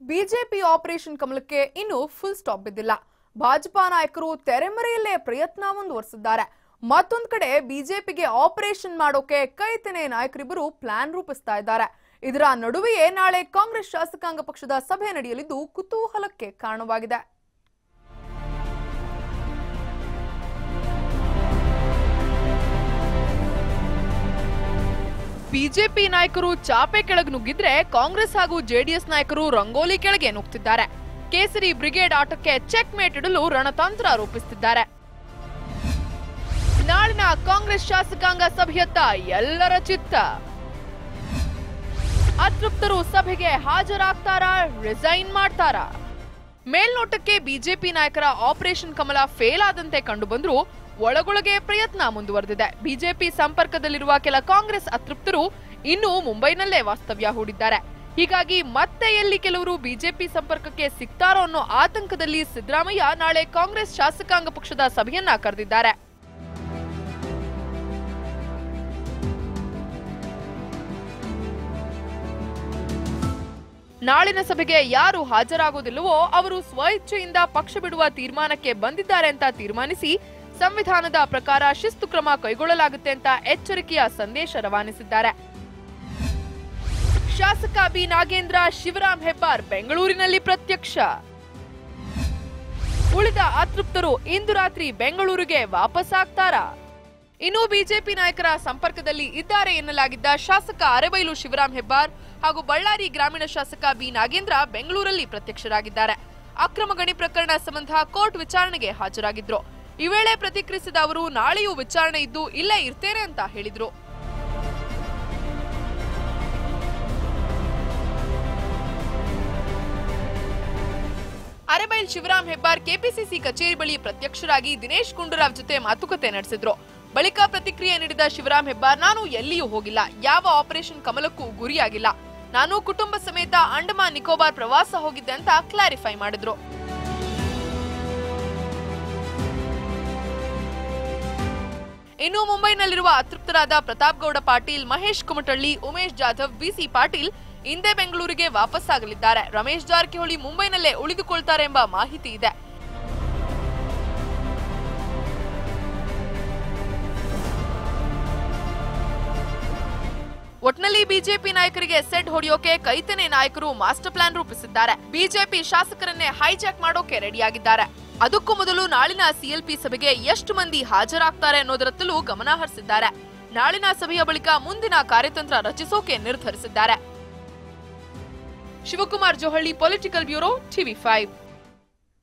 BJP operation ಕಮಲಕ್ಕೆ ಇನ್ನೂ full stop ಬಿದ್ದಿಲ್ಲ. ಭಾಜಪಾ ನಾಯಕರು ತೆರೆಮರೆಯಲ್ಲೇ ಪ್ರಯತ್ನ ಮುಂದುವರಿಸಿದ್ದಾರೆ. ಮತ್ತೊಂದು ಕಡೆ ಬಿಜೆಪಿಗೆ ಆಪರೇಷನ್ ಮಾಡೋಕೆ ಕೈತೆನೆ ನಾಯಕರಿಬ್ಬರು ಪ್ಲಾನ್ ರೂಪಿಸ್ತಾ ಇದ್ದಾರೆ. ಇದರ ನಡುವೆಯೇ ನಾಳೆ ಕಾಂಗ್ರೆಸ್ ಶಾಸಕಾಂಗ ಪಕ್ಷದ ಸಭೆ ನಡೆಯಲಿದ್ದು ಕುತೂಹಲಕ್ಕೆ ಕಾರಣವಾಗಿದೆ. ಬಿಜೆಪಿ ನಾಯಕರು ಚಾಪೆ ಕೆಳಗೆ ನುಗ್ಗಿದ್ರೆ ಕಾಂಗ್ರೆಸ್ ಹಾಗೂ ಜೆಡಿಎಸ್ ನಾಯಕರು ರಂಗೋಲಿ ಕೆಳಗೆ ನುಗ್ತಿದ್ದಾರೆ. ಕೇಸರಿ ಬ್ರಿಗೇಡ್ ಆಟಕ್ಕೆ ಚೆಕ್ ಮೇಟ್ ಇಡಲು ರಣತಂತ್ರ ರೂಪಿಸುತ್ತಿದ್ದಾರೆ. ನಾಳಿನ ಕಾಂಗ್ರೆಸ್ ಶಾಸಕಾಂಗ ಸಭೆಯತ್ತ ಎಲ್ಲರ ಚಿತ್ತ. ಅತೃಪ್ತರು ಸಭೆಗೆ ಹಾಜರಾಗ್ತಾರಾ, ರಿಸೈನ್ ಮಾಡ್ತಾರಾ? ಮೇಲ್ನೋಟಕ್ಕೆ ಬಿಜೆಪಿ ನಾಯಕರ ಆಪರೇಷನ್ ಕಮಲ ಫೇಲ್ ಆದಂತೆ ಕಂಡುಬಂದ್ರು ಒಳಗೊಳಗೆ ಪ್ರಯತ್ನ ಮುಂದುವರೆದಿದೆ. ಬಿಜೆಪಿ ಸಂಪರ್ಕದಲ್ಲಿರುವ ಕೆಲ ಕಾಂಗ್ರೆಸ್ ಅತೃಪ್ತರು ಇನ್ನೂ ಮುಂಬೈನಲ್ಲೇ ವಾಸ್ತವ್ಯ ಹೂಡಿದ್ದಾರೆ. ಹೀಗಾಗಿ ಮತ್ತೆ ಎಲ್ಲಿ ಕೆಲವರು ಬಿಜೆಪಿ ಸಂಪರ್ಕಕ್ಕೆ ಸಿಗ್ತಾರೋ ಅನ್ನೋ ಆತಂಕದಲ್ಲಿ ಸಿದ್ದರಾಮಯ್ಯ ನಾಳೆ ಕಾಂಗ್ರೆಸ್ ಶಾಸಕಾಂಗ ಪಕ್ಷದ ಸಭೆಯನ್ನ ಕರೆದಿದ್ದಾರೆ. ನಾಳಿನ ಸಭೆಗೆ ಯಾರು ಹಾಜರಾಗುವುದಿಲ್ಲವೋ ಅವರು ಸ್ವಇಚ್ಛೆಯಿಂದ ಪಕ್ಷ ಬಿಡುವ ತೀರ್ಮಾನಕ್ಕೆ ಬಂದಿದ್ದಾರೆ ಅಂತ ತೀರ್ಮಾನಿಸಿ ಸಂವಿಧಾನದ ಪ್ರಕಾರ ಶಿಸ್ತು ಕ್ರಮ ಕೈಗೊಳ್ಳಲಾಗುತ್ತೆ ಅಂತ ಎಚ್ಚರಿಕೆಯ ಸಂದೇಶ ರವಾನಿಸಿದ್ದಾರೆ. ಶಾಸಕ ಬಿ ನಾಗೇಂದ್ರ, ಶಿವರಾಮ್ ಹೆಬ್ಬಾರ್ ಬೆಂಗಳೂರಿನಲ್ಲಿ ಪ್ರತ್ಯಕ್ಷ. ಉಳಿದ ಅತೃಪ್ತರು ಇಂದು ರಾತ್ರಿ ಬೆಂಗಳೂರಿಗೆ ವಾಪಸ್ ಆಗ್ತಾರಾ? ಇನ್ನು ಬಿಜೆಪಿ ನಾಯಕರ ಸಂಪರ್ಕದಲ್ಲಿ ಇದ್ದಾರೆ ಎನ್ನಲಾಗಿದ್ದ ಶಾಸಕ ಅರೆಬೈಲು ಶಿವರಾಮ್ ಹೆಬ್ಬಾರ್ ಹಾಗೂ ಬಳ್ಳಾರಿ ಗ್ರಾಮೀಣ ಶಾಸಕ ಬಿ ನಾಗೇಂದ್ರ ಬೆಂಗಳೂರಲ್ಲಿ ಪ್ರತ್ಯಕ್ಷರಾಗಿದ್ದಾರೆ. ಅಕ್ರಮ ಗಣಿ ಪ್ರಕರಣ ಸಂಬಂಧ ಕೋರ್ಟ್ ವಿಚಾರಣೆಗೆ ಹಾಜರಾಗಿದ್ರು. ಈ ವೇಳೆ ಪ್ರತಿಕ್ರಿಯಿಸಿದ ಅವರು ನಾಳೆಯೂ ವಿಚಾರಣೆ ಇದ್ದು ಇಲ್ಲೇ ಇರ್ತೇನೆ ಅಂತ ಹೇಳಿದ್ರು. ಅರೆಬೈಲ್ ಶಿವರಾಮ್ ಹೆಬ್ಬಾರ್ ಕೆಪಿಸಿಸಿ ಕಚೇರಿ ಬಳಿ ಪ್ರತ್ಯಕ್ಷರಾಗಿ ದಿನೇಶ್ ಗುಂಡೂರಾವ್ ಜೊತೆ ಮಾತುಕತೆ ನಡೆಸಿದ್ರು. ಬಳಿಕ ಪ್ರತಿಕ್ರಿಯೆ ನೀಡಿದ ಶಿವರಾಮ್ ಹೆಬ್ಬಾರ್, ನಾನು ಎಲ್ಲಿಯೂ ಹೋಗಿಲ್ಲ, ಯಾವ ಆಪರೇಷನ್ ಕಮಲಕ್ಕೂ ಗುರಿಯಾಗಿಲ್ಲ, ನಾನು ಕುಟುಂಬ ಸಮೇತ ಅಂಡಮಾನ್ ನಿಕೋಬಾರ್ ಪ್ರವಾಸ ಹೋಗಿದ್ದೆ ಅಂತ ಕ್ಲಾರಿಫೈ ಮಾಡಿದ್ರು. ಇನ್ನು ಮುಂಬೈನಲ್ಲಿರುವ ಅತೃಪ್ತರಾದ ಪ್ರತಾಪ್ ಗೌಡ ಪಾಟೀಲ್, ಮಹೇಶ್ ಕುಮಟಳ್ಳಿ, ಉಮೇಶ್ ಜಾಧವ್, ಬಿಸಿ ಪಾಟೀಲ್ ಇಂದೇ ಬೆಂಗಳೂರಿಗೆ ವಾಪಸ್ಸಾಗಲಿದ್ದಾರೆ. ರಮೇಶ್ ಜಾರಕಿಹೊಳಿ ಮುಂಬೈನಲ್ಲೇ ಉಳಿದುಕೊಳ್ತಾರೆ ಎಂಬ ಮಾಹಿತಿ ಇದೆ. ಒಟ್ನಲ್ಲಿ ಬಿಜೆಪಿ ನಾಯಕರಿಗೆ ಸೆಡ್ ಹೊಡೆಯೋಕೆ ಕೈತೆನೆ ನಾಯಕರು ಮಾಸ್ಟರ್ ಪ್ಲಾನ್ ರೂಪಿಸಿದ್ದಾರೆ. ಬಿಜೆಪಿ ಶಾಸಕರನ್ನೇ ಹೈಜಾಕ್ ಮಾಡೋಕೆ ರೆಡಿಯಾಗಿದ್ದಾರೆ. ಅದಕ್ಕೂ ಮೊದಲು ನಾಳಿನ ಸಿಎಲ್ಪಿ ಸಭೆಗೆ ಎಷ್ಟು ಮಂದಿ ಹಾಜರಾಗ್ತಾರೆ ಅನ್ನೋದರತ್ತಲೂ ಗಮನ ಹರಿಸಿದ್ದಾರೆ. ನಾಳಿನ ಸಭೆಯ ಬಳಿಕ ಮುಂದಿನ ಕಾರ್ಯತಂತ್ರ ರಚಿಸೋಕೆ ನಿರ್ಧರಿಸಿದ್ದಾರೆ. Shivakumar Johalli, political bureau, ಟಿವಿ5.